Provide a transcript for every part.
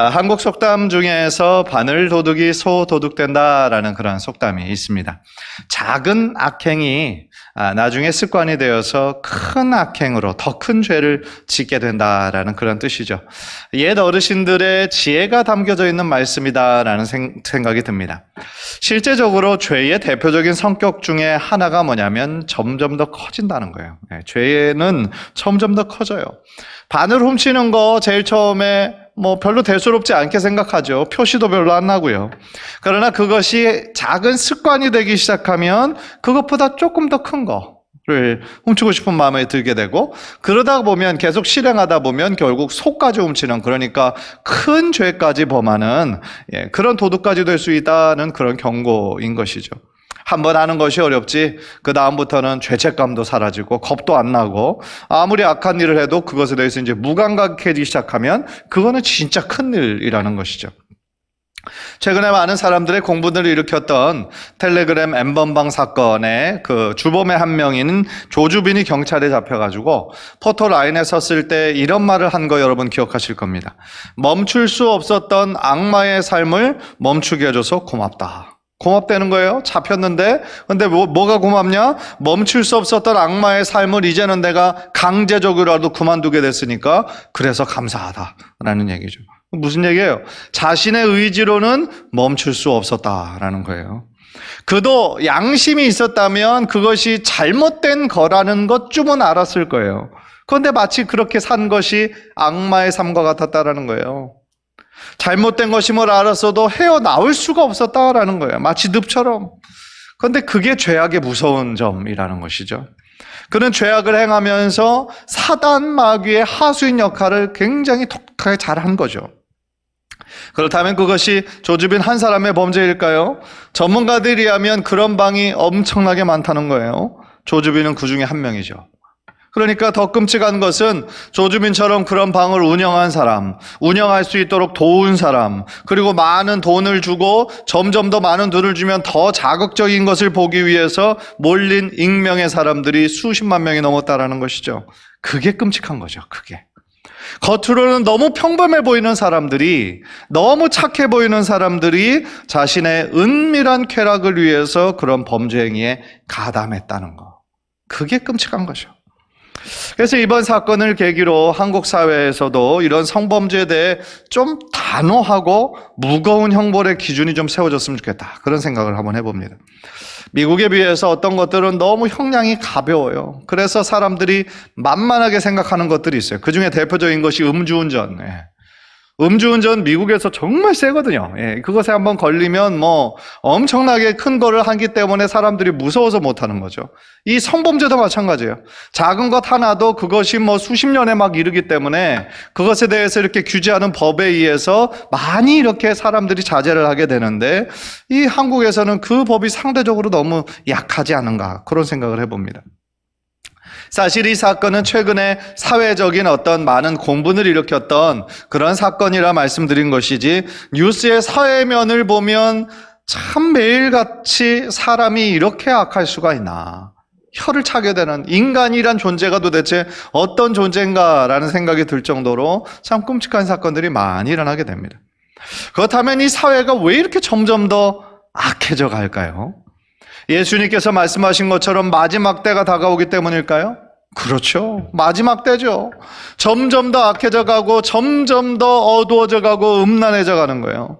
한국 속담 중에서 바늘 도둑이 소 도둑된다라는 그런 속담이 있습니다. 작은 악행이 나중에 습관이 되어서 큰 악행으로 더 큰 죄를 짓게 된다라는 그런 뜻이죠. 옛 어르신들의 지혜가 담겨져 있는 말씀이다라는 생각이 듭니다. 실제적으로 죄의 대표적인 성격 중에 하나가 뭐냐면 점점 더 커진다는 거예요. 죄는 점점 더 커져요. 바늘 훔치는 거 제일 처음에 별로 대수롭지 않게 생각하죠. 표시도 별로 안 나고요. 그러나 그것이 작은 습관이 되기 시작하면 그것보다 조금 더 큰 거를 훔치고 싶은 마음에 들게 되고, 그러다 보면 계속 실행하다 보면 결국 소까지 훔치는, 그러니까 큰 죄까지 범하는 그런 도둑까지 될 수 있다는 그런 경고인 것이죠. 한번 하는 것이 어렵지 그 다음부터는 죄책감도 사라지고 겁도 안 나고, 아무리 악한 일을 해도 그것에 대해서 이제 무감각해지기 시작하면 그거는 진짜 큰일이라는 것이죠. 최근에 많은 사람들의 공분을 일으켰던 텔레그램 N번방 사건의 그 주범의 한 명인 조주빈이 경찰에 잡혀가지고 포토라인에 섰을 때 이런 말을 한 거 여러분 기억하실 겁니다. 멈출 수 없었던 악마의 삶을 멈추게 해줘서 고맙다. 고맙다는 거예요. 잡혔는데. 근데 뭐가 고맙냐? 멈출 수 없었던 악마의 삶을 이제는 내가 강제적으로라도 그만두게 됐으니까 그래서 감사하다라는 얘기죠. 무슨 얘기예요? 자신의 의지로는 멈출 수 없었다라는 거예요. 그도 양심이 있었다면 그것이 잘못된 거라는 것쯤은 알았을 거예요. 그런데 마치 그렇게 산 것이 악마의 삶과 같았다라는 거예요. 잘못된 것임을 알았어도 헤어나올 수가 없었다라는 거예요. 마치 늪처럼. 그런데 그게 죄악의 무서운 점이라는 것이죠. 그는 죄악을 행하면서 사단 마귀의 하수인 역할을 굉장히 독하게 잘한 거죠. 그렇다면 그것이 조주빈 한 사람의 범죄일까요? 전문가들이 하면 그런 방이 엄청나게 많다는 거예요. 조주빈은 그 중에 한 명이죠. 그러니까 더 끔찍한 것은 조주빈처럼 그런 방을 운영한 사람, 운영할 수 있도록 도운 사람, 그리고 많은 돈을 주고 점점 더 많은 돈을 주면 더 자극적인 것을 보기 위해서 몰린 익명의 사람들이 수십만 명이 넘었다라는 것이죠. 그게 끔찍한 거죠. 그게. 겉으로는 너무 평범해 보이는 사람들이, 너무 착해 보이는 사람들이 자신의 은밀한 쾌락을 위해서 그런 범죄 행위에 가담했다는 거. 그게 끔찍한 거죠. 그래서 이번 사건을 계기로 한국 사회에서도 이런 성범죄에 대해 좀 단호하고 무거운 형벌의 기준이 좀 세워졌으면 좋겠다, 그런 생각을 한번 해봅니다. 미국에 비해서 어떤 것들은 너무 형량이 가벼워요. 그래서 사람들이 만만하게 생각하는 것들이 있어요. 그 중에 대표적인 것이 음주운전. 음주운전 미국에서 정말 세거든요. 그것에 한번 걸리면 엄청나게 큰 거를 하기 때문에 사람들이 무서워서 못하는 거죠. 이 성범죄도 마찬가지예요. 작은 것 하나도 그것이 수십 년에 막 이르기 때문에 그것에 대해서 이렇게 규제하는 법에 의해서 많이 이렇게 사람들이 자제를 하게 되는데, 이 한국에서는 그 법이 상대적으로 너무 약하지 않은가, 그런 생각을 해봅니다. 사실 이 사건은 최근에 사회적인 어떤 많은 공분을 일으켰던 그런 사건이라 말씀드린 것이지, 뉴스의 사회면을 보면 참 매일같이 사람이 이렇게 악할 수가 있나, 혀를 차게 되는, 인간이란 존재가 도대체 어떤 존재인가라는 생각이 들 정도로 참 끔찍한 사건들이 많이 일어나게 됩니다. 그렇다면 이 사회가 왜 이렇게 점점 더 악해져 갈까요? 예수님께서 말씀하신 것처럼 마지막 때가 다가오기 때문일까요? 그렇죠. 마지막 때죠. 점점 더 악해져 가고 점점 더 어두워져 가고 음란해져 가는 거예요.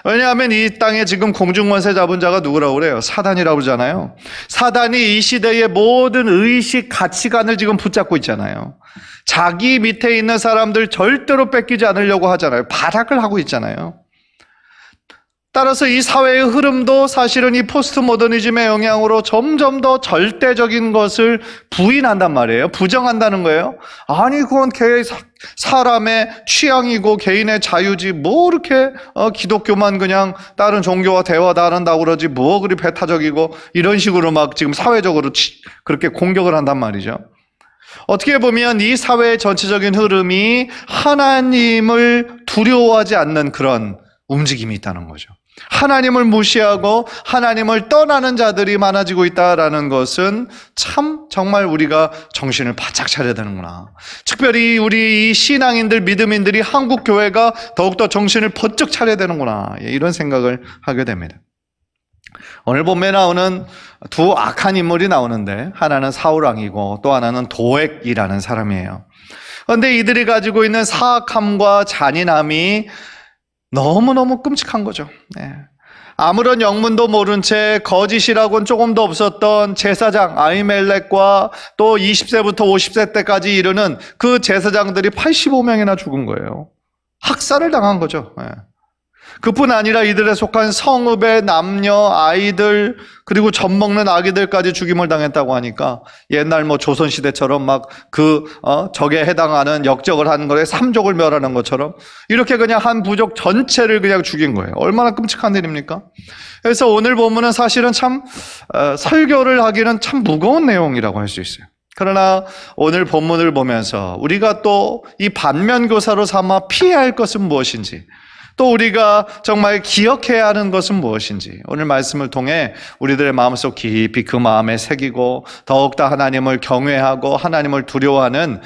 왜냐하면 이 땅에 지금 공중권세 잡은 자가 누구라고 그래요? 사단이라고 그러잖아요. 사단이 이 시대의 모든 의식, 가치관을 지금 붙잡고 있잖아요. 자기 밑에 있는 사람들 절대로 뺏기지 않으려고 하잖아요. 발악을 하고 있잖아요. 따라서 이 사회의 흐름도 사실은 이 포스트 모더니즘의 영향으로 점점 더 절대적인 것을 부인한단 말이에요. 부정한다는 거예요. 아니, 그건 사람의 취향이고 개인의 자유지, 이렇게 기독교만 그냥 다른 종교와 대화도 안 한다고 그러지, 그리 배타적이고, 이런 식으로 막 지금 사회적으로 그렇게 공격을 한단 말이죠. 어떻게 보면 이 사회의 전체적인 흐름이 하나님을 두려워하지 않는 그런 움직임이 있다는 거죠. 하나님을 무시하고 하나님을 떠나는 자들이 많아지고 있다라는 것은 참 정말 우리가 정신을 바짝 차려야 되는구나. 특별히 우리 이 신앙인들, 믿음인들이 한국 교회가 더욱더 정신을 번쩍 차려야 되는구나. 이런 생각을 하게 됩니다. 오늘 본문에 나오는 두 악한 인물이 나오는데 하나는 사울왕이고 또 하나는 도액이라는 사람이에요. 그런데 이들이 가지고 있는 사악함과 잔인함이 너무너무 끔찍한 거죠. 네. 아무런 영문도 모른 채 거짓이라고는 조금도 없었던 제사장 아히멜렉과 또 20세부터 50세 때까지 이르는 그 제사장들이 85명이나 죽은 거예요. 학살을 당한 거죠. 네. 그뿐 아니라 이들에 속한 성읍의 남녀, 아이들, 그리고 젖 먹는 아기들까지 죽임을 당했다고 하니까 옛날 조선시대처럼 막 적에 해당하는 역적을 하는 거에 삼족을 멸하는 것처럼 이렇게 그냥 한 부족 전체를 그냥 죽인 거예요. 얼마나 끔찍한 일입니까? 그래서 오늘 본문은 사실은 참 설교를 하기는 참 무거운 내용이라고 할 수 있어요. 그러나 오늘 본문을 보면서 우리가 또 이 반면교사로 삼아 피해야 할 것은 무엇인지, 또 우리가 정말 기억해야 하는 것은 무엇인지 오늘 말씀을 통해 우리들의 마음속 깊이 그 마음에 새기고 더욱더 하나님을 경외하고 하나님을 두려워하는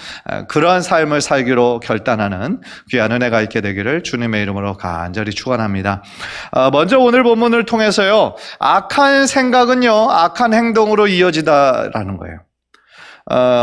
그러한 삶을 살기로 결단하는 귀한 은혜가 있게 되기를 주님의 이름으로 간절히 축원합니다. 먼저 오늘 본문을 통해서요, 악한 생각은요 악한 행동으로 이어지다라는 거예요.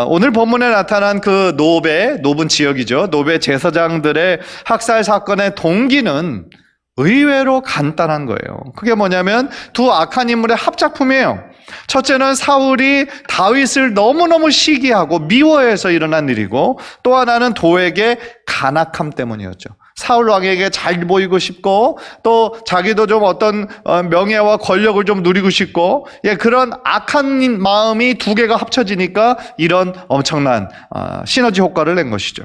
오늘 본문에 나타난 그 노브는 지역이죠. 노베 제사장들의 학살 사건의 동기는 의외로 간단한 거예요. 그게 뭐냐면 두 악한 인물의 합작품이에요. 첫째는 사울이 다윗을 너무너무 시기하고 미워해서 일어난 일이고, 또 하나는 도액의 간악함 때문이었죠. 사울 왕에게 잘 보이고 싶고 또 자기도 좀 어떤 명예와 권력을 좀 누리고 싶고, 그런 악한 마음이 두 개가 합쳐지니까 이런 엄청난 시너지 효과를 낸 것이죠.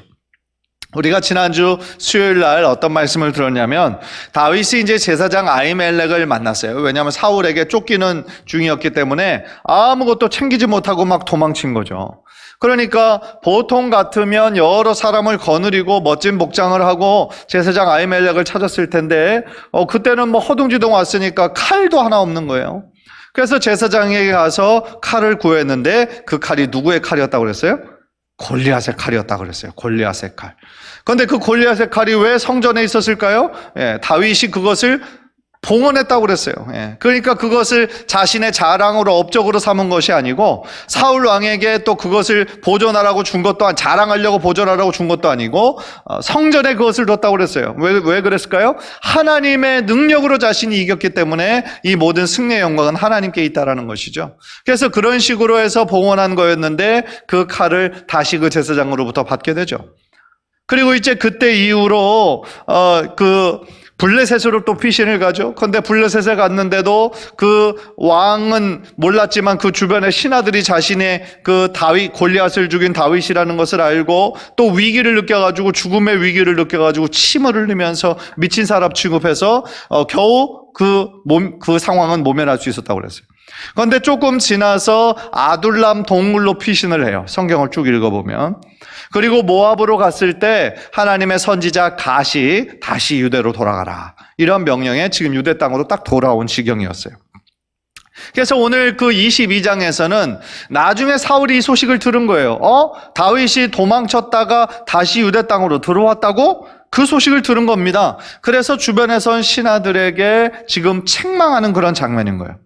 우리가 지난주 수요일 날 어떤 말씀을 들었냐면 다윗이 이제 제사장 아히멜렉을 만났어요. 왜냐하면 사울에게 쫓기는 중이었기 때문에 아무것도 챙기지 못하고 막 도망친 거죠. 그러니까 보통 같으면 여러 사람을 거느리고 멋진 복장을 하고 제사장 아히멜렉을 찾았을 텐데 그때는 허둥지둥 왔으니까 칼도 하나 없는 거예요. 그래서 제사장에게 가서 칼을 구했는데 그 칼이 누구의 칼이었다고 그랬어요? 골리앗의 칼이었다고 그랬어요. 골리앗의 칼. 그런데 그 골리앗의 칼이 왜 성전에 있었을까요? 다윗이 그것을 봉헌했다고 그랬어요. 그러니까 그것을 자신의 자랑으로 업적으로 삼은 것이 아니고 사울 왕에게 또 그것을 보존하라고 준 것도 자랑하려고 보존하라고 준 것도 아니고 성전에 그것을 뒀다고 그랬어요. 왜 그랬을까요? 하나님의 능력으로 자신이 이겼기 때문에 이 모든 승리의 영광은 하나님께 있다라는 것이죠. 그래서 그런 식으로 해서 봉헌한 거였는데 그 칼을 다시 그 제사장으로부터 받게 되죠. 그리고 이제 그때 이후로 블레셋으로 또 피신을 가죠. 그런데 블레셋에 갔는데도 그 왕은 몰랐지만 그 주변의 신하들이 자신의 그 골리앗을 죽인 다윗이라는 것을 알고 또 위기를 느껴가지고 죽음의 위기를 느껴가지고 침을 흘리면서 미친 사람 취급해서 겨우 그 상황은 모면할 수 있었다고 그랬어요. 그런데 조금 지나서 아둘람 동굴로 피신을 해요. 성경을 쭉 읽어보면. 그리고 모압으로 갔을 때 하나님의 선지자 갓이 다시 유대로 돌아가라, 이런 명령에 지금 유대 땅으로 딱 돌아온 지경이었어요. 그래서 오늘 그 22장에서는 나중에 사울이 이 소식을 들은 거예요. 다윗이 도망쳤다가 다시 유대 땅으로 들어왔다고? 그 소식을 들은 겁니다. 그래서 주변에선 신하들에게 지금 책망하는 그런 장면인 거예요.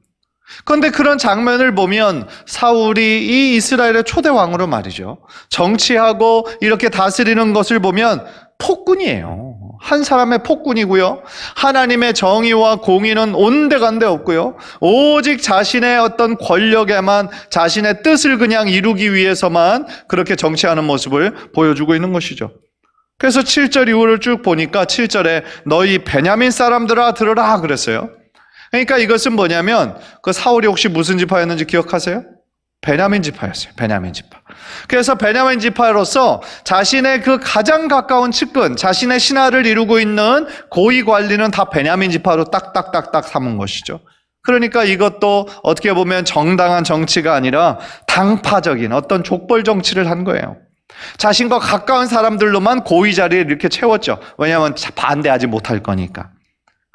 그런데 그런 장면을 보면 사울이 이 이스라엘의 초대 왕으로 말이죠, 정치하고 이렇게 다스리는 것을 보면 폭군이에요. 한 사람의 폭군이고요. 하나님의 정의와 공의는 온데간데 없고요. 오직 자신의 어떤 권력에만, 자신의 뜻을 그냥 이루기 위해서만 그렇게 정치하는 모습을 보여주고 있는 것이죠. 그래서 7절 이후를 쭉 보니까 7절에 너희 베냐민 사람들아 들으라 그랬어요. 그러니까 이것은 뭐냐면 그 사울이 혹시 무슨 지파였는지 기억하세요? 베냐민 지파였어요. 베냐민 지파. 그래서 베냐민 지파로서 자신의 그 가장 가까운 측근, 자신의 신하를 이루고 있는 고위 관리는 다 베냐민 지파로 딱딱딱딱 삼은 것이죠. 그러니까 이것도 어떻게 보면 정당한 정치가 아니라 당파적인 어떤 족벌 정치를 한 거예요. 자신과 가까운 사람들로만 고위 자리에 이렇게 채웠죠. 왜냐하면 반대하지 못할 거니까.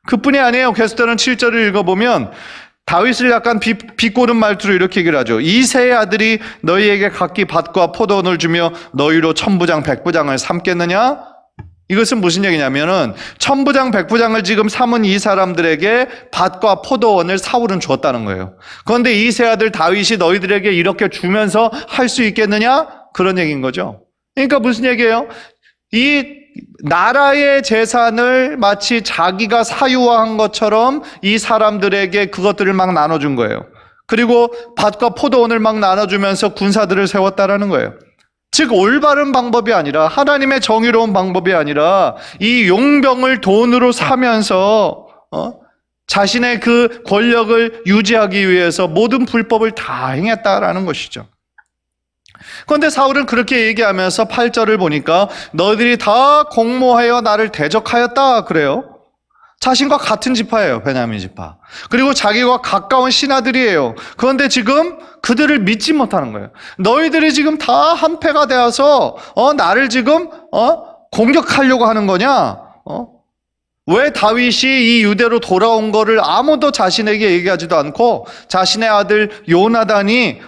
그뿐이 아니에요. 계속되는 7절을 읽어보면 다윗을 약간 비꼬는 말투로 이렇게 얘기를 하죠. 이새의 아들이 너희에게 각기 밭과 포도원을 주며 너희로 천부장 백부장을 삼겠느냐? 이것은 무슨 얘기냐면은 천부장 백부장을 지금 삼은 이 사람들에게 밭과 포도원을 사울은 주었다는 거예요. 그런데 이새 아들 다윗이 너희들에게 이렇게 주면서 할 수 있겠느냐? 그런 얘기인 거죠. 그러니까 무슨 얘기예요? 이 나라의 재산을 마치 자기가 사유화한 것처럼 이 사람들에게 그것들을 막 나눠준 거예요. 그리고 밭과 포도원을 막 나눠주면서 군사들을 세웠다라는 거예요. 즉 올바른 방법이 아니라, 하나님의 정의로운 방법이 아니라 이 용병을 돈으로 사면서 자신의 그 권력을 유지하기 위해서 모든 불법을 다 행했다라는 것이죠. 그런데 사울은 그렇게 얘기하면서 8절을 보니까 너희들이 다 공모하여 나를 대적하였다 그래요. 자신과 같은 지파예요. 베냐민 지파. 그리고 자기와 가까운 신하들이에요. 그런데 지금 그들을 믿지 못하는 거예요. 너희들이 지금 다 한패가 되어서 나를 지금 공격하려고 하는 거냐? 왜 다윗이 이 유대로 돌아온 거를 아무도 자신에게 얘기하지도 않고 자신의 아들 요나단이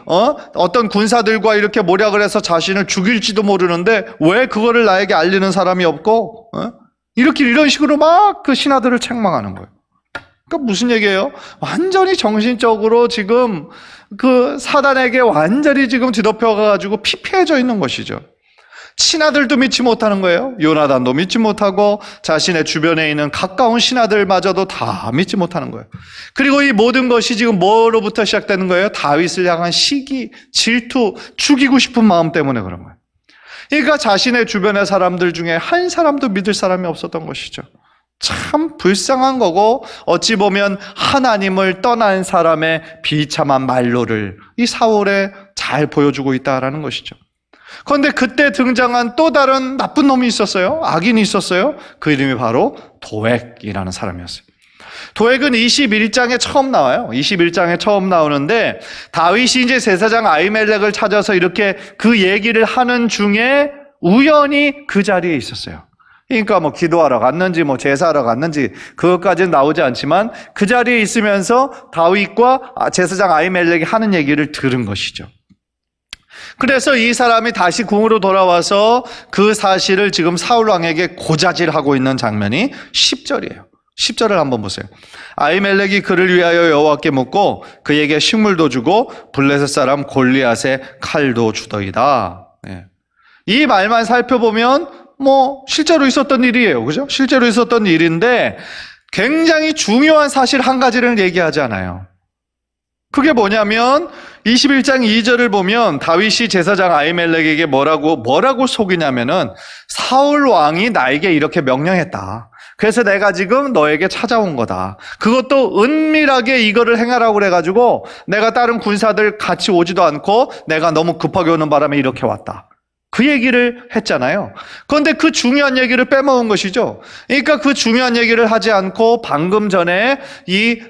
어떤 군사들과 이렇게 모략을 해서 자신을 죽일지도 모르는데 왜 그거를 나에게 알리는 사람이 없고 이런 식으로 막 그 신하들을 책망하는 거예요. 그러니까 무슨 얘기예요? 완전히 정신적으로 지금 그 사단에게 완전히 지금 뒤덮여가지고 피폐해져 있는 것이죠. 신하들도 믿지 못하는 거예요. 요나단도 믿지 못하고 자신의 주변에 있는 가까운 신하들마저도 다 믿지 못하는 거예요. 그리고 이 모든 것이 지금 뭐로부터 시작되는 거예요? 다윗을 향한 시기, 질투, 죽이고 싶은 마음 때문에 그런 거예요. 그러니까 자신의 주변의 사람들 중에 한 사람도 믿을 사람이 없었던 것이죠. 참 불쌍한 거고 어찌 보면 하나님을 떠난 사람의 비참한 말로를 이 사울에 잘 보여주고 있다라는 것이죠. 그런데 그때 등장한 또 다른 나쁜 놈이 있었어요. 악인이 있었어요. 그 이름이 바로 도액이라는 사람이었어요. 도액은 21장에 처음 나와요. 21장에 처음 나오는데 다윗이 이제 제사장 아히멜렉을 찾아서 이렇게 그 얘기를 하는 중에 우연히 그 자리에 있었어요. 그러니까 뭐 기도하러 갔는지 뭐 제사하러 갔는지 그것까지는 나오지 않지만 그 자리에 있으면서 다윗과 제사장 아히멜렉이 하는 얘기를 들은 것이죠. 그래서 이 사람이 다시 궁으로 돌아와서 그 사실을 지금 사울 왕에게 고자질하고 있는 장면이 10절이에요. 10절을 한번 보세요. 아히멜렉이 그를 위하여 여호와께 묻고 그에게 식물도 주고 블레셋 사람 골리앗의 칼도 주더이다. 이 말만 살펴보면 뭐 실제로 있었던 일이에요. 그죠? 실제로 있었던 일인데 굉장히 중요한 사실 한 가지를 얘기하지 않아요. 그게 뭐냐면 21장 2절을 보면 다윗이 제사장 아히멜렉에게 뭐라고 속이냐면은 사울 왕이 나에게 이렇게 명령했다. 그래서 내가 지금 너에게 찾아온 거다. 그것도 은밀하게 이거를 행하라고 그래가지고 내가 다른 군사들 같이 오지도 않고 내가 너무 급하게 오는 바람에 이렇게 왔다. 그 얘기를 했잖아요. 그런데 그 중요한 얘기를 빼먹은 것이죠. 그러니까 그 중요한 얘기를 하지 않고 방금 전에 이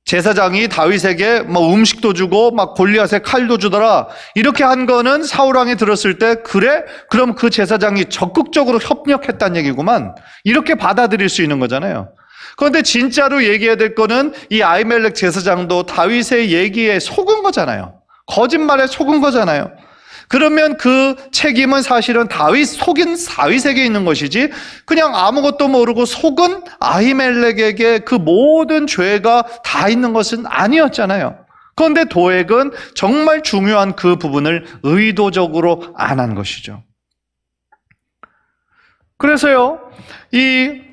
제사장이 다윗에게 뭐 음식도 주고 막 골리앗의 칼도 주더라. 이렇게 한 거는 사울 왕이 들었을 때 그래? 그럼 그 제사장이 적극적으로 협력했다는 얘기구만. 이렇게 받아들일 수 있는 거잖아요. 그런데 진짜로 얘기해야 될 거는 이 아히멜렉 제사장도 다윗의 얘기에 속은 거잖아요. 거짓말에 속은 거잖아요. 그러면 그 책임은 사실은 속인 다윗에게 있는 것이지 그냥 아무것도 모르고 속은 아히멜렉에게 그 모든 죄가 다 있는 것은 아니었잖아요. 그런데 도액은 정말 중요한 그 부분을 의도적으로 안 한 것이죠. 그래서요, 이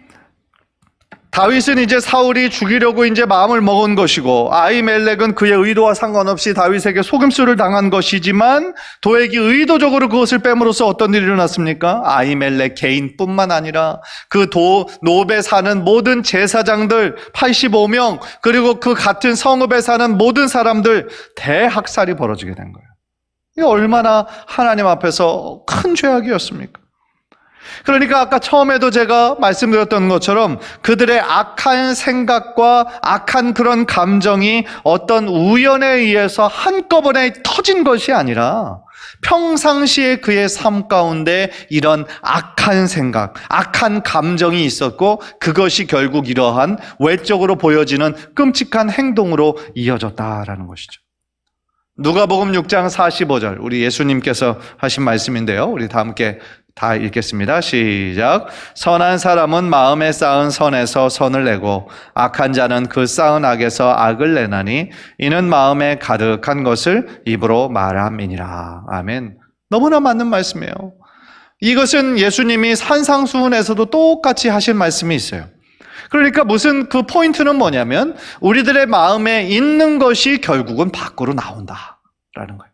다윗은 이제 사울이 죽이려고 이제 마음을 먹은 것이고 아히멜렉은 그의 의도와 상관없이 다윗에게 속임수를 당한 것이지만 도액이 의도적으로 그것을 뺨으로써 어떤 일이 일어났습니까? 아히멜렉 개인뿐만 아니라 그 노베 사는 모든 제사장들 85명 그리고 그 같은 성읍에 사는 모든 사람들 대학살이 벌어지게 된 거예요. 이게 얼마나 하나님 앞에서 큰 죄악이었습니까? 그러니까 아까 처음에도 제가 말씀드렸던 것처럼 그들의 악한 생각과 악한 그런 감정이 어떤 우연에 의해서 한꺼번에 터진 것이 아니라 평상시에 그의 삶 가운데 이런 악한 생각, 악한 감정이 있었고 그것이 결국 이러한 외적으로 보여지는 끔찍한 행동으로 이어졌다라는 것이죠. 누가복음 6장 45절, 우리 예수님께서 하신 말씀인데요. 우리 다 함께 다 읽겠습니다. 시작. 선한 사람은 마음에 쌓은 선에서 선을 내고 악한 자는 그 쌓은 악에서 악을 내나니 이는 마음에 가득한 것을 입으로 말함이니라. 아멘. 너무나 맞는 말씀이에요. 이것은 예수님이 산상수훈에서도 똑같이 하신 말씀이 있어요. 그러니까 무슨 그 포인트는 뭐냐면 우리들의 마음에 있는 것이 결국은 밖으로 나온다라는 거예요.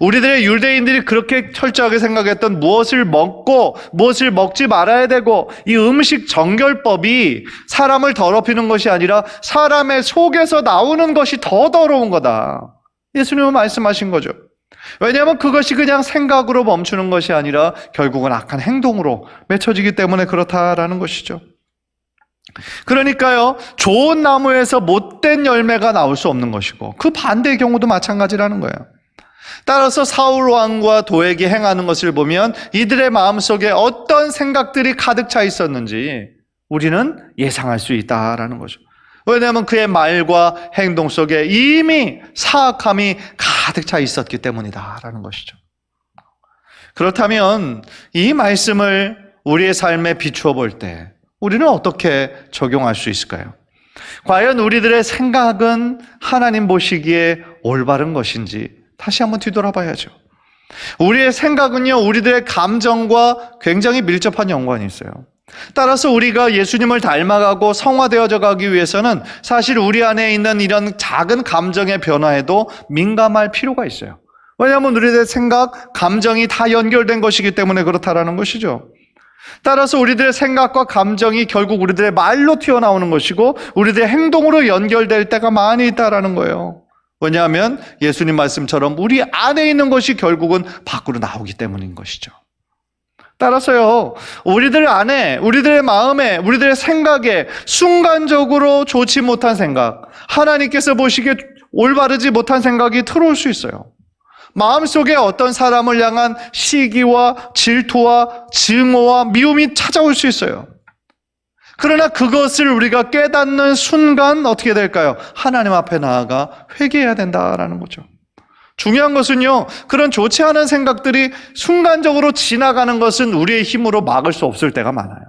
우리들의 유대인들이 그렇게 철저하게 생각했던 무엇을 먹고 무엇을 먹지 말아야 되고 이 음식 정결법이 사람을 더럽히는 것이 아니라 사람의 속에서 나오는 것이 더 더러운 거다. 예수님은 말씀하신 거죠. 왜냐하면 그것이 그냥 생각으로 멈추는 것이 아니라 결국은 악한 행동으로 맺혀지기 때문에 그렇다라는 것이죠. 그러니까요, 좋은 나무에서 못된 열매가 나올 수 없는 것이고 그 반대의 경우도 마찬가지라는 거예요. 따라서 사울 왕과 도액이 행하는 것을 보면 이들의 마음속에 어떤 생각들이 가득 차 있었는지 우리는 예상할 수 있다라는 거죠. 왜냐하면 그의 말과 행동 속에 이미 사악함이 가득 차 있었기 때문이다라는 것이죠. 그렇다면 이 말씀을 우리의 삶에 비추어 볼 때 우리는 어떻게 적용할 수 있을까요? 과연 우리들의 생각은 하나님 보시기에 올바른 것인지 다시 한번 뒤돌아봐야죠. 우리의 생각은요, 우리들의 감정과 굉장히 밀접한 연관이 있어요. 따라서 우리가 예수님을 닮아가고 성화되어져 가기 위해서는 사실 우리 안에 있는 이런 작은 감정의 변화에도 민감할 필요가 있어요. 왜냐하면 우리들의 생각, 감정이 다 연결된 것이기 때문에 그렇다라는 것이죠. 따라서 우리들의 생각과 감정이 결국 우리들의 말로 튀어나오는 것이고 우리들의 행동으로 연결될 때가 많이 있다라는 거예요. 왜냐하면 예수님 말씀처럼 우리 안에 있는 것이 결국은 밖으로 나오기 때문인 것이죠. 따라서요, 우리들 안에, 우리들의 마음에, 우리들의 생각에 순간적으로 좋지 못한 생각, 하나님께서 보시기에 올바르지 못한 생각이 들어올 수 있어요. 마음속에 어떤 사람을 향한 시기와 질투와 증오와 미움이 찾아올 수 있어요. 그러나 그것을 우리가 깨닫는 순간 어떻게 될까요? 하나님 앞에 나아가 회개해야 된다라는 거죠. 중요한 것은요, 그런 좋지 않은 생각들이 순간적으로 지나가는 것은 우리의 힘으로 막을 수 없을 때가 많아요.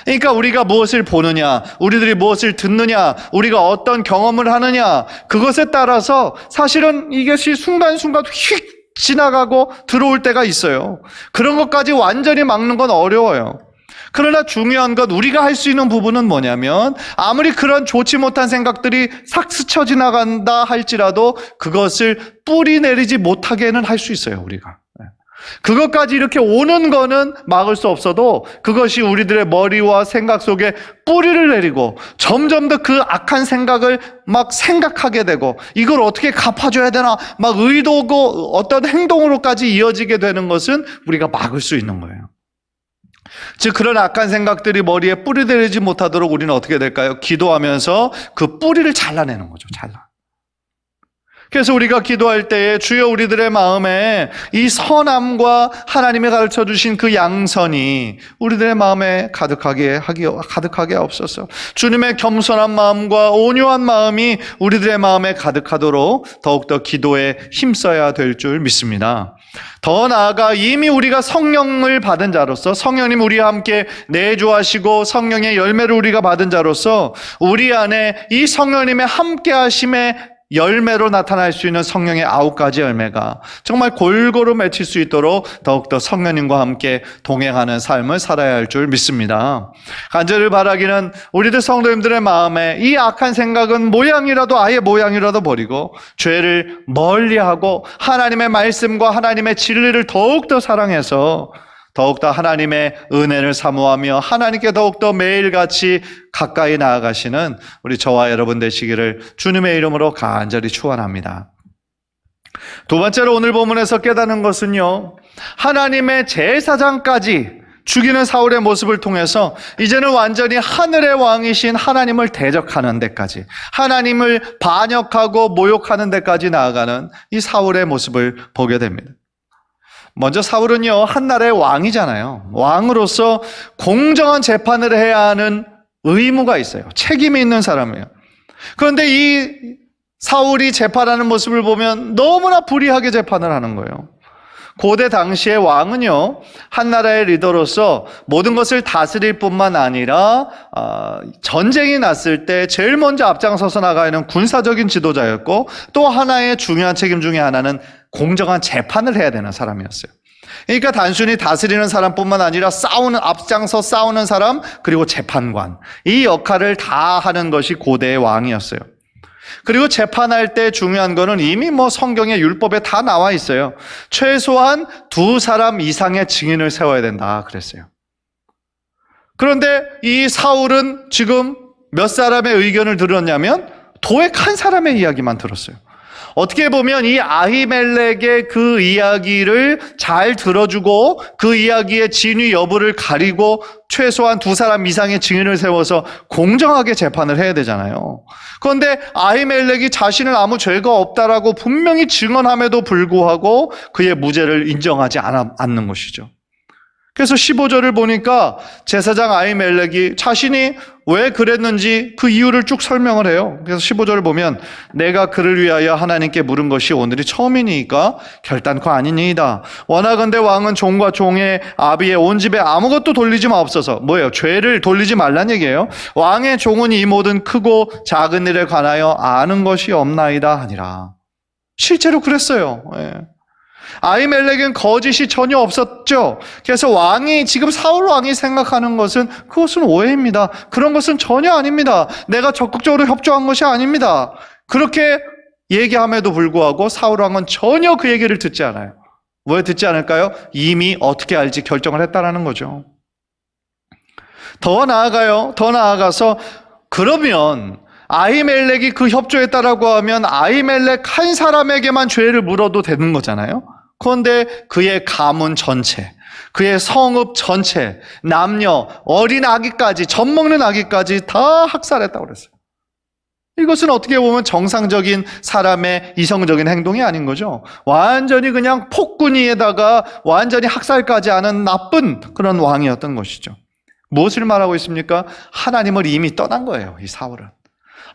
그러니까 우리가 무엇을 보느냐, 우리들이 무엇을 듣느냐, 우리가 어떤 경험을 하느냐, 그것에 따라서 사실은 이것이 순간순간 휙 지나가고 들어올 때가 있어요. 그런 것까지 완전히 막는 건 어려워요. 그러나 중요한 건 우리가 할 수 있는 부분은 뭐냐면 아무리 그런 좋지 못한 생각들이 싹 스쳐 지나간다 할지라도 그것을 뿌리 내리지 못하게는 할 수 있어요, 우리가. 그것까지 이렇게 오는 거는 막을 수 없어도 그것이 우리들의 머리와 생각 속에 뿌리를 내리고 점점 더 그 악한 생각을 막 생각하게 되고 이걸 어떻게 갚아줘야 되나 막 의도고 어떤 행동으로까지 이어지게 되는 것은 우리가 막을 수 있는 거예요. 즉 그런 악한 생각들이 머리에 뿌리 내리지 못하도록 우리는 어떻게 될까요? 기도하면서 그 뿌리를 잘라내는 거죠. 그래서 우리가 기도할 때에 주여 우리들의 마음에 이 선함과 하나님이 가르쳐 주신 그 양선이 우리들의 마음에 가득하게 하옵소서. 주님의 겸손한 마음과 온유한 마음이 우리들의 마음에 가득하도록 더욱더 기도에 힘써야 될 줄 믿습니다. 더 나아가 이미 우리가 성령을 받은 자로서 성령님 우리와 함께 내주하시고 성령의 열매를 우리가 받은 자로서 우리 안에 이 성령님의 함께 하심의 열매로 나타날 수 있는 성령의 9가지 열매가 정말 골고루 맺힐 수 있도록 더욱더 성령님과 함께 동행하는 삶을 살아야 할 줄 믿습니다. 간절히 바라기는 우리들 성도님들의 마음에 이 악한 생각은 아예 모양이라도 버리고 죄를 멀리하고 하나님의 말씀과 하나님의 진리를 더욱더 사랑해서 더욱더 하나님의 은혜를 사모하며 하나님께 더욱더 매일같이 가까이 나아가시는 우리 저와 여러분 되시기를 주님의 이름으로 간절히 축원합니다. 두 번째로 오늘 본문에서 깨닫는 것은요, 하나님의 제사장까지 죽이는 사울의 모습을 통해서 이제는 완전히 하늘의 왕이신 하나님을 대적하는 데까지, 하나님을 반역하고 모욕하는 데까지 나아가는 이 사울의 모습을 보게 됩니다. 먼저 사울은요, 한 나라의 왕이잖아요. 왕으로서 공정한 재판을 해야 하는 의무가 있어요. 책임이 있는 사람이에요. 그런데 이 사울이 재판하는 모습을 보면 너무나 불의하게 재판을 하는 거예요. 고대 당시의 왕은요, 한 나라의 리더로서 모든 것을 다스릴 뿐만 아니라 전쟁이 났을 때 제일 먼저 앞장서서 나가는 군사적인 지도자였고, 또 하나의 중요한 책임 중에 하나는 공정한 재판을 해야 되는 사람이었어요. 그러니까 단순히 다스리는 사람뿐만 아니라 앞장서 싸우는 사람, 그리고 재판관, 이 역할을 다 하는 것이 고대의 왕이었어요. 그리고 재판할 때 중요한 거는 이미 성경의 율법에 다 나와 있어요. 최소한 2사람 이상의 증인을 세워야 된다 그랬어요. 그런데 이 사울은 지금 몇 사람의 의견을 들었냐면 도액 한 사람의 이야기만 들었어요. 어떻게 보면 이 아히멜렉의 그 이야기를 잘 들어주고 그 이야기의 진위 여부를 가리고 최소한 2사람 이상의 증인을 세워서 공정하게 재판을 해야 되잖아요. 그런데 아히멜렉이 자신을 아무 죄가 없다라고 분명히 증언함에도 불구하고 그의 무죄를 인정하지 않는 것이죠. 그래서 15절을 보니까 제사장 아히멜렉이 자신이 왜 그랬는지 그 이유를 쭉 설명을 해요. 그래서 15절을 보면 내가 그를 위하여 하나님께 물은 것이 오늘이 처음이니까 결단코 아니니이다. 원하건대 왕은 종과 종의 아비의 온 집에 아무것도 돌리지 마옵소서. 뭐예요? 죄를 돌리지 말란 얘기예요. 왕의 종은 이 모든 크고 작은 일에 관하여 아는 것이 없나이다 하니라. 실제로 그랬어요. 예. 아히멜렉은 거짓이 전혀 없었죠. 그래서 지금 사울 왕이 생각하는 것은 그것은 오해입니다. 그런 것은 전혀 아닙니다. 내가 적극적으로 협조한 것이 아닙니다. 그렇게 얘기함에도 불구하고 사울 왕은 전혀 그 얘기를 듣지 않아요. 왜 듣지 않을까요? 이미 어떻게 알지 결정을 했다라는 거죠. 더 나아가서 그러면 아히멜렉이 그 협조했다라고 하면 아히멜렉 한 사람에게만 죄를 물어도 되는 거잖아요. 그런데 그의 가문 전체, 그의 성읍 전체, 남녀, 어린 아기까지, 젖 먹는 아기까지 다 학살했다고 그랬어요. 이것은 어떻게 보면 정상적인 사람의 이성적인 행동이 아닌 거죠. 완전히 그냥 폭군이에다가 완전히 학살까지 하는 나쁜 그런 왕이었던 것이죠. 무엇을 말하고 있습니까? 하나님을 이미 떠난 거예요, 이 사울은.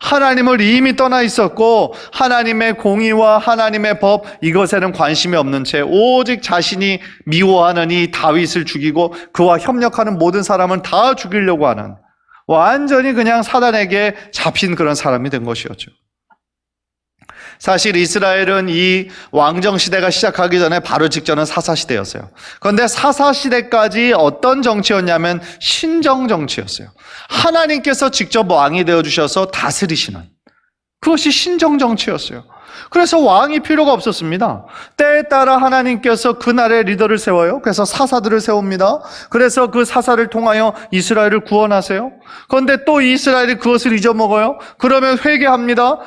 하나님을 이미 떠나 있었고 하나님의 공의와 하나님의 법, 이것에는 관심이 없는 채 오직 자신이 미워하는 이 다윗을 죽이고 그와 협력하는 모든 사람을 다 죽이려고 하는, 완전히 그냥 사단에게 잡힌 그런 사람이 된 것이었죠. 사실 이스라엘은 이 왕정시대가 시작하기 전에 바로 직전은 사사시대였어요. 그런데 사사시대까지 어떤 정치였냐면 신정정치였어요. 하나님께서 직접 왕이 되어주셔서 다스리시는, 그것이 신정정치였어요. 그래서 왕이 필요가 없었습니다. 때에 따라 하나님께서 그날의 리더를 세워요. 그래서 사사들을 세웁니다. 그래서 그 사사를 통하여 이스라엘을 구원하세요. 그런데 또 이스라엘이 그것을 잊어먹어요. 그러면 회개합니다.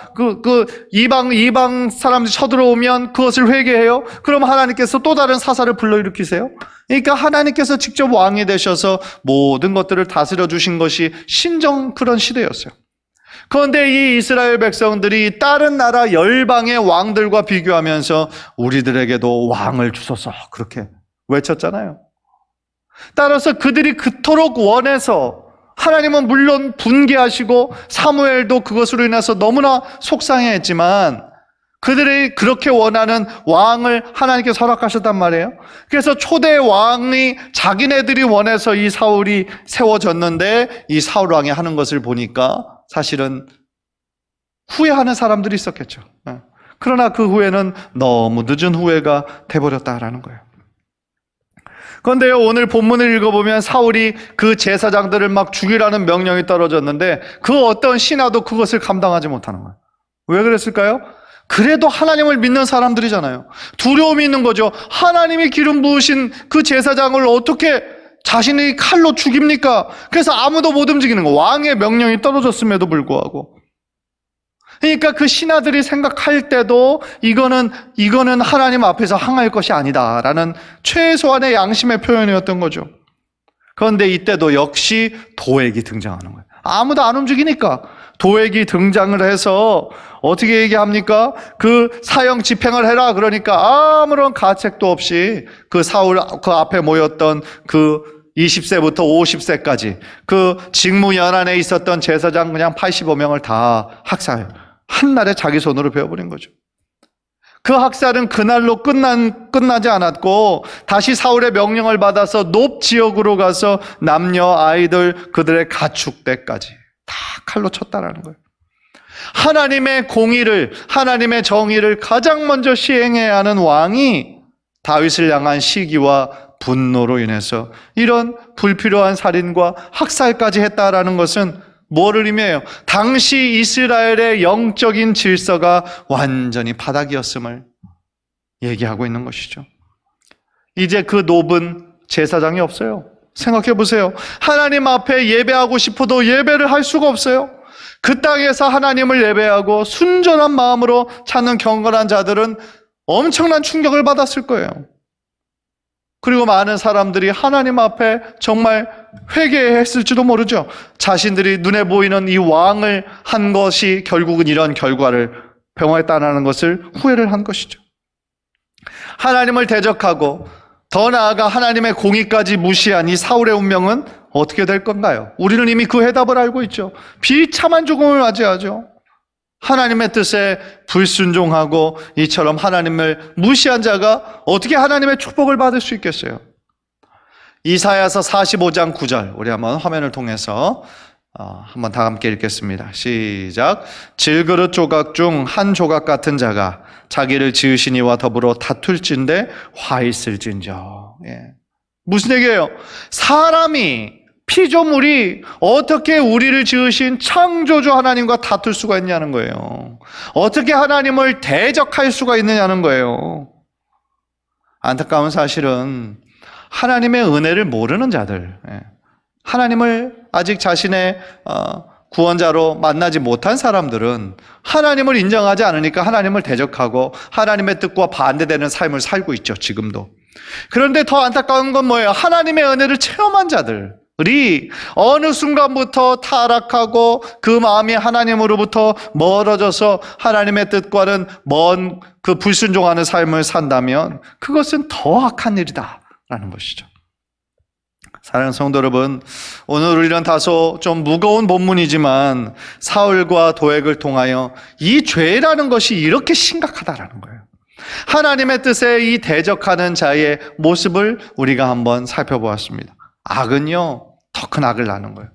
이방 사람들이 쳐들어오면 그것을 회개해요. 그럼 하나님께서 또 다른 사사를 불러일으키세요. 그러니까 하나님께서 직접 왕이 되셔서 모든 것들을 다스려 주신 것이 신정 그런 시대였어요. 그런데 이 이스라엘 백성들이 다른 나라 열방의 왕들과 비교하면서 우리들에게도 왕을 주소서 그렇게 외쳤잖아요. 따라서 그들이 그토록 원해서, 하나님은 물론 분개하시고 사무엘도 그것으로 인해서 너무나 속상해했지만 그들이 그렇게 원하는 왕을 하나님께서 허락하셨단 말이에요. 그래서 초대 왕이 자기네들이 원해서 이 사울이 세워졌는데 이 사울 왕이 하는 것을 보니까 사실은 후회하는 사람들이 있었겠죠. 그러나 그 후회는 너무 늦은 후회가 돼버렸다라는 거예요. 그런데요, 오늘 본문을 읽어보면 사울이 그 제사장들을 막 죽이라는 명령이 떨어졌는데 그 어떤 신하도 그것을 감당하지 못하는 거예요. 왜 그랬을까요? 그래도 하나님을 믿는 사람들이잖아요. 두려움이 있는 거죠. 하나님이 기름 부으신 그 제사장을 어떻게 자신이 칼로 죽입니까? 그래서 아무도 못 움직이는 거. 왕의 명령이 떨어졌음에도 불구하고. 그러니까 그 신하들이 생각할 때도 이거는 하나님 앞에서 항할 것이 아니다라는 최소한의 양심의 표현이었던 거죠. 그런데 이때도 역시 도액이 등장하는 거예요. 아무도 안 움직이니까 도액이 등장을 해서 어떻게 얘기합니까? 그 사형 집행을 해라. 그러니까 아무런 가책도 없이 그 사울 그 앞에 모였던 그 20세부터 50세까지 그 직무 연한에 있었던 제사장 그냥 85명을 다 학살. 한날에 자기 손으로 베어버린 거죠. 그 학살은 그날로 끝나지 않았고 다시 사울의 명령을 받아서 높 지역으로 가서 남녀 아이들 그들의 가축대까지 다 칼로 쳤다라는 거예요. 하나님의 공의를, 하나님의 정의를 가장 먼저 시행해야 하는 왕이 다윗을 향한 시기와 분노로 인해서 이런 불필요한 살인과 학살까지 했다라는 것은 뭐를 의미해요? 당시 이스라엘의 영적인 질서가 완전히 바닥이었음을 얘기하고 있는 것이죠. 이제 그 놉은 제사장이 없어요. 생각해 보세요. 하나님 앞에 예배하고 싶어도 예배를 할 수가 없어요. 그 땅에서 하나님을 예배하고 순전한 마음으로 찾는 경건한 자들은 엄청난 충격을 받았을 거예요. 그리고 많은 사람들이 하나님 앞에 정말 회개했을지도 모르죠. 자신들이 눈에 보이는 이 왕을 한 것이 결국은 이런 결과를 병화했다는 것을 후회를 한 것이죠. 하나님을 대적하고 더 나아가 하나님의 공의까지 무시한 이 사울의 운명은 어떻게 될 건가요? 우리는 이미 그 해답을 알고 있죠. 비참한 죽음을 맞이하죠. 하나님의 뜻에 불순종하고 이처럼 하나님을 무시한 자가 어떻게 하나님의 축복을 받을 수 있겠어요? 이사야서 45장 9절 우리 한번 화면을 통해서 한번 다 함께 읽겠습니다. 시작. 질그릇 조각 중 한 조각 같은 자가 자기를 지으신 이와 더불어 다툴진대 화 있을진저. 무슨 얘기예요? 사람이 피조물이 어떻게 우리를 지으신 창조주 하나님과 다툴 수가 있냐는 거예요. 어떻게 하나님을 대적할 수가 있느냐는 거예요. 안타까운 사실은 하나님의 은혜를 모르는 자들, 하나님을 아직 자신의 구원자로 만나지 못한 사람들은 하나님을 인정하지 않으니까 하나님을 대적하고 하나님의 뜻과 반대되는 삶을 살고 있죠, 지금도. 그런데 더 안타까운 건 뭐예요? 하나님의 은혜를 체험한 자들이 어느 순간부터 타락하고 그 마음이 하나님으로부터 멀어져서 하나님의 뜻과는 먼 그 불순종하는 삶을 산다면 그것은 더 악한 일이다라는 것이죠. 사랑하는 성도 여러분, 오늘 우리는 다소 좀 무거운 본문이지만 사울과 도액을 통하여 이 죄라는 것이 이렇게 심각하다라는 거예요. 하나님의 뜻에 이 대적하는 자의 모습을 우리가 한번 살펴보았습니다. 악은요, 더 큰 악을 낳는 거예요.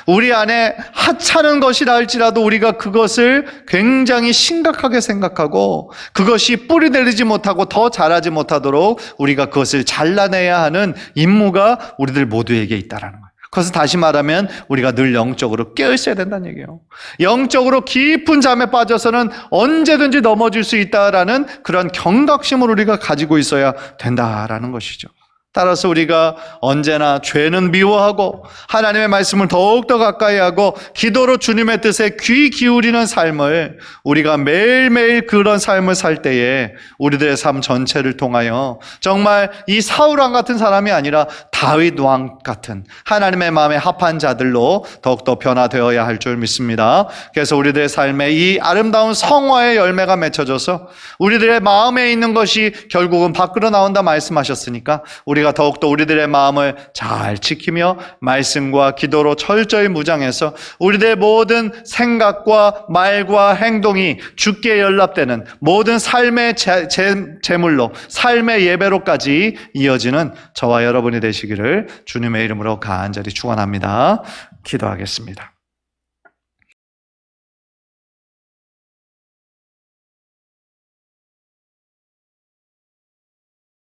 우리 안에 하찮은 것이라 할지라도 우리가 그것을 굉장히 심각하게 생각하고 그것이 뿌리 내리지 못하고 더 자라지 못하도록 우리가 그것을 잘라내야 하는 임무가 우리들 모두에게 있다는 거예요. 그것은 다시 말하면 우리가 늘 영적으로 깨어있어야 된다는 얘기예요. 영적으로 깊은 잠에 빠져서는 언제든지 넘어질 수 있다라는 그런 경각심을 우리가 가지고 있어야 된다라는 것이죠. 따라서 우리가 언제나 죄는 미워하고 하나님의 말씀을 더욱더 가까이 하고 기도로 주님의 뜻에 귀 기울이는 삶을 우리가 매일매일 그런 삶을 살 때에 우리들의 삶 전체를 통하여 정말 이 사울왕 같은 사람이 아니라 다윗 왕 같은 하나님의 마음에 합한 자들로 더욱더 변화되어야 할 줄 믿습니다. 그래서 우리들의 삶에 이 아름다운 성화의 열매가 맺혀져서 우리들의 마음에 있는 것이 결국은 밖으로 나온다 말씀하셨으니까 우리가 더욱더 우리들의 마음을 잘 지키며 말씀과 기도로 철저히 무장해서 우리들의 모든 생각과 말과 행동이 주께 연락되는 모든 삶의 제물로 삶의 예배로까지 이어지는 저와 여러분이 되시기를 주님의 이름으로 간절히 축원합니다. 기도하겠습니다.